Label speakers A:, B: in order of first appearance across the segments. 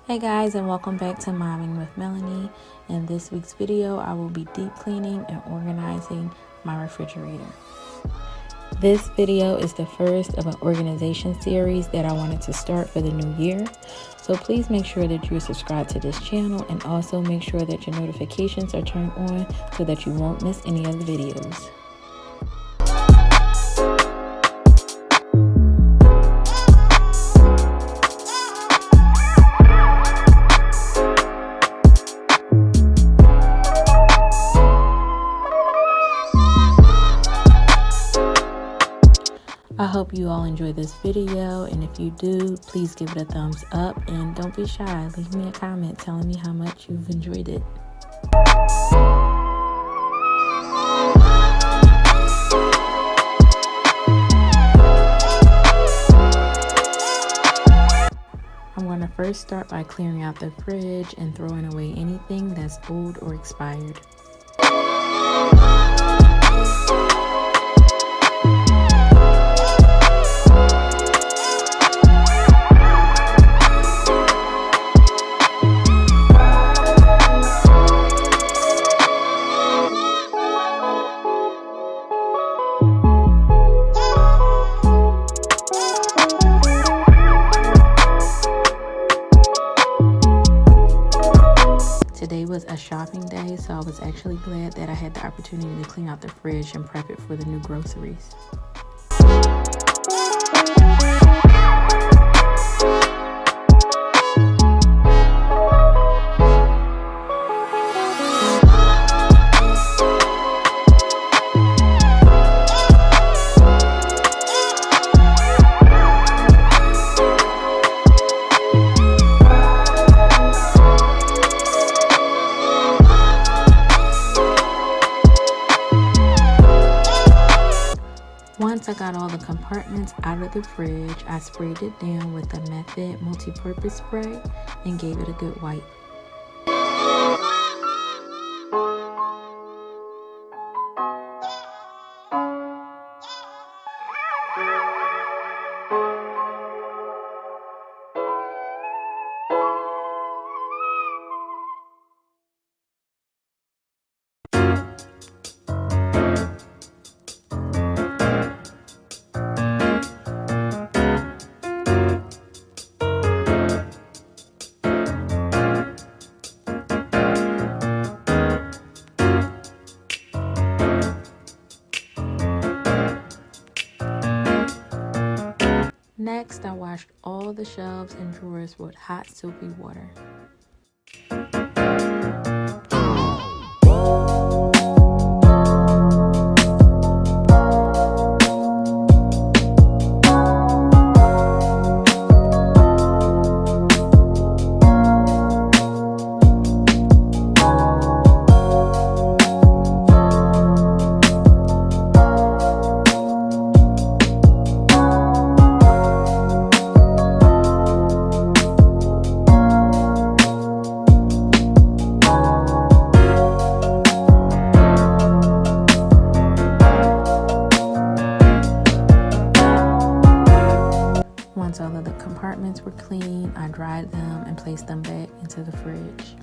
A: Hey guys, and welcome back to Momming with Melanie. In this week's video, I will be deep cleaning and organizing my refrigerator. This video is the first of an organization series that I wanted to start for the new year. So please make sure that you're subscribed to this channel and also make sure that your notifications are turned on so that you won't miss any of the videos. I hope you all enjoy this video, and if you do, please give it a thumbs up and don't be shy. Leave me a comment telling me how much you've enjoyed it. I'm going to first start by clearing out the fridge and throwing away anything that's old or expired. Today was a shopping day, so I was actually glad that I had the opportunity to clean out the fridge and prep it for the new groceries. Once I got all the compartments out of the fridge, I sprayed it down with the Method multi-purpose spray and gave it a good wipe. Next, I washed all the shelves and drawers with hot soapy water. Once all of the compartments were clean, I dried them and placed them back into the fridge.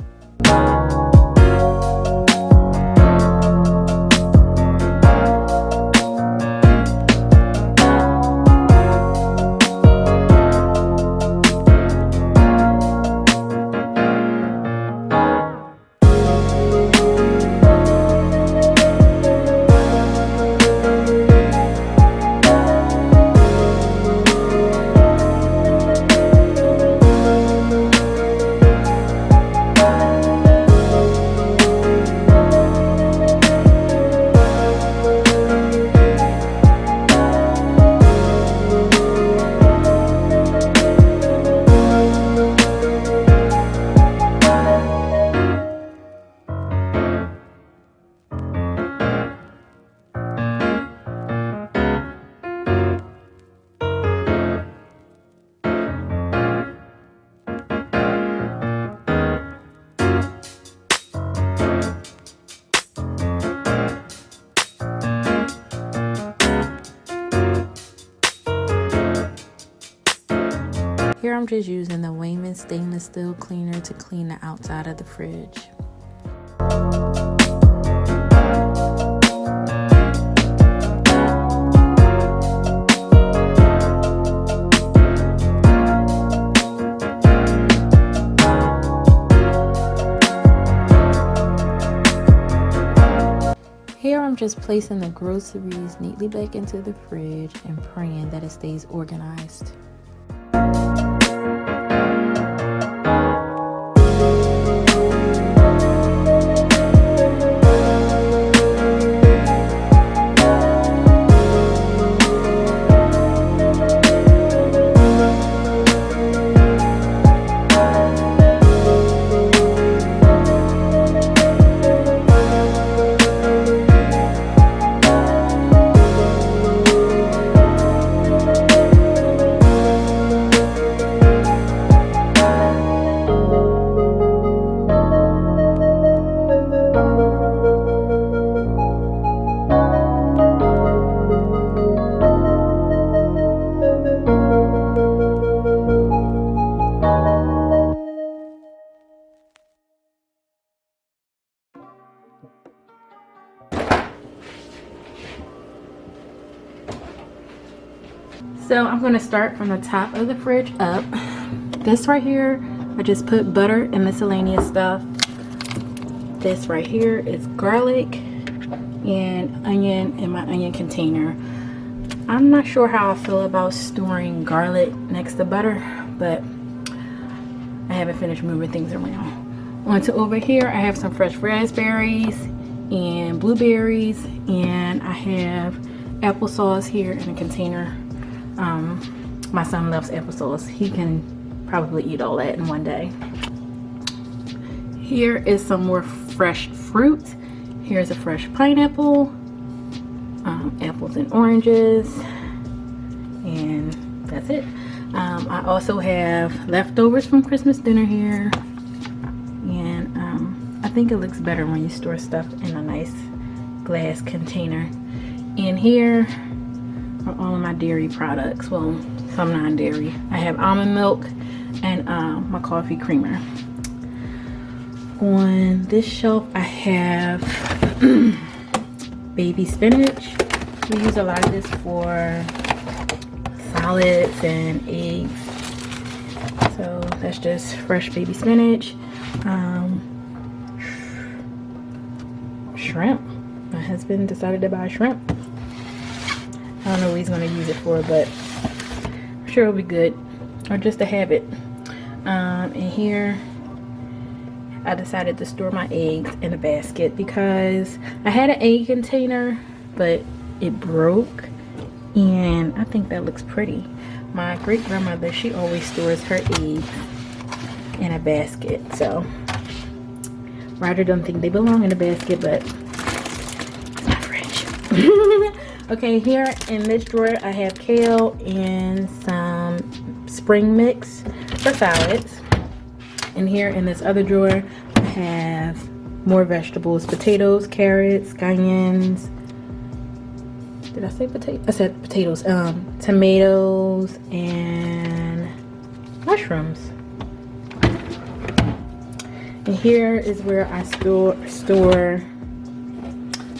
A: Here I'm just using the Wayman stainless steel cleaner to clean the outside of the fridge. Here I'm just placing the groceries neatly back into the fridge and praying that it stays organized. So I'm going to start from the top of the fridge up. This right here, I just put butter and miscellaneous stuff. This right here is garlic and onion in my onion container. I'm not sure how I feel about storing garlic next to butter, but I haven't finished moving things around. Onto over here, I have some fresh raspberries and blueberries, and I have applesauce here in a container. My son loves applesauce. He can probably eat all that in one day. Here is some more fresh fruit. Here's a fresh pineapple, apples and oranges, and that's it. I also have leftovers from Christmas dinner here, and I think it looks better when you store stuff in a nice glass container. And here are all of my dairy products. Well, some non-dairy. I have almond milk and my coffee creamer. On this shelf I have baby spinach. We use a lot of this for salads and eggs. So that's just fresh baby spinach. Shrimp. My husband decided to buy shrimp. I don't know what he's going to use it for, but I'm sure it'll be good, or just to have it. And here I decided to store my eggs in a basket because I had an egg container, but it broke, and I think that looks pretty. My great grandmother, she always stores her eggs in a basket, so Ryder don't think they belong in a basket, but it's my fridge. Okay, here in this drawer I have kale and some spring mix for salads. And here in this other drawer I have more vegetables: potatoes, carrots, scallions. Did I say potato? I said potatoes. Tomatoes and mushrooms. And here is where I store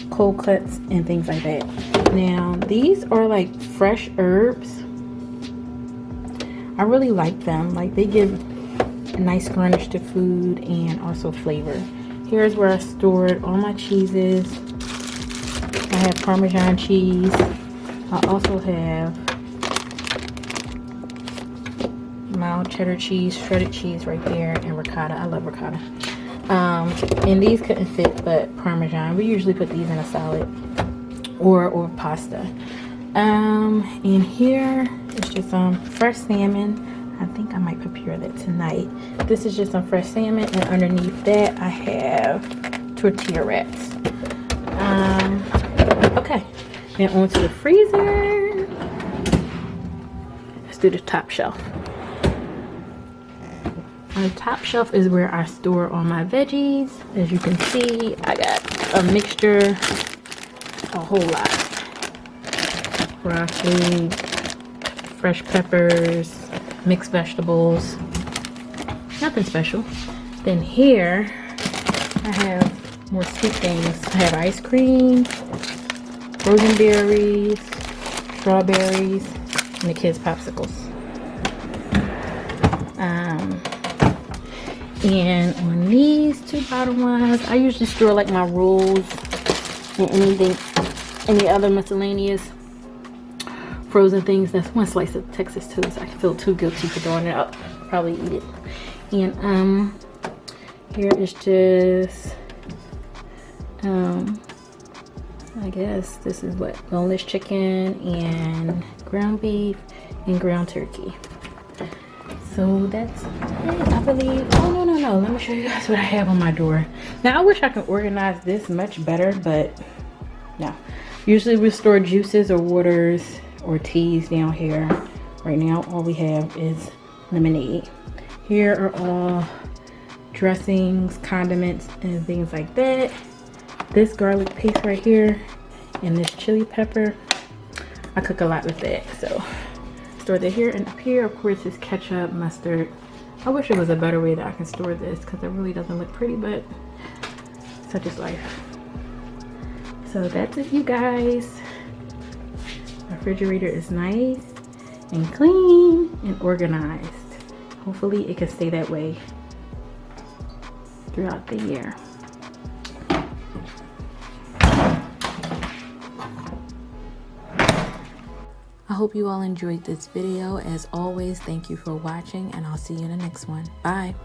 A: cold cuts and things like that. Now these are like fresh herbs. I really like them. Like, they give a nice garnish to food and also flavor. Here's where I stored all my cheeses. I have Parmesan cheese. I also have mild cheddar cheese, shredded cheese right there, and ricotta. I love ricotta. And these couldn't fit, but Parmesan. We usually put these in a salad or pasta. And here is just some fresh salmon. I think I might prepare that tonight. This is just some fresh salmon, and underneath that I have tortilla wraps. Okay, now onto the freezer. Let's do the top shelf. On the top shelf is where I store all my veggies. As you can see, I got a mixture, a whole lot. Broccoli, fresh peppers, mixed vegetables, nothing special. Then here I have more sweet things. I have ice cream, frozen berries, strawberries, and the kids' popsicles. And on these two bottom ones, I usually store like my rolls and any other miscellaneous frozen things. That's one slice of Texas toast. I feel too guilty for throwing it out. Probably eat it. And here is just I guess this is what, boneless chicken and ground beef and ground turkey. So that's it, I believe. Oh, no. Let me show you guys what I have on my door. Now, I wish I could organize this much better, but no. Usually we store juices or waters or teas down here. Right now, all we have is lemonade. Here are all dressings, condiments, and things like that. This garlic paste right here and this chili pepper. I cook a lot with that, so store that here. And up here, of course, is ketchup, mustard. I wish there was a better way that I can store this because it really doesn't look pretty, but such is life. So that's it, you guys. My refrigerator is nice and clean and organized. Hopefully it can stay that way throughout the year. I hope you all enjoyed this video. As always, thank you for watching, and I'll see you in the next one. Bye.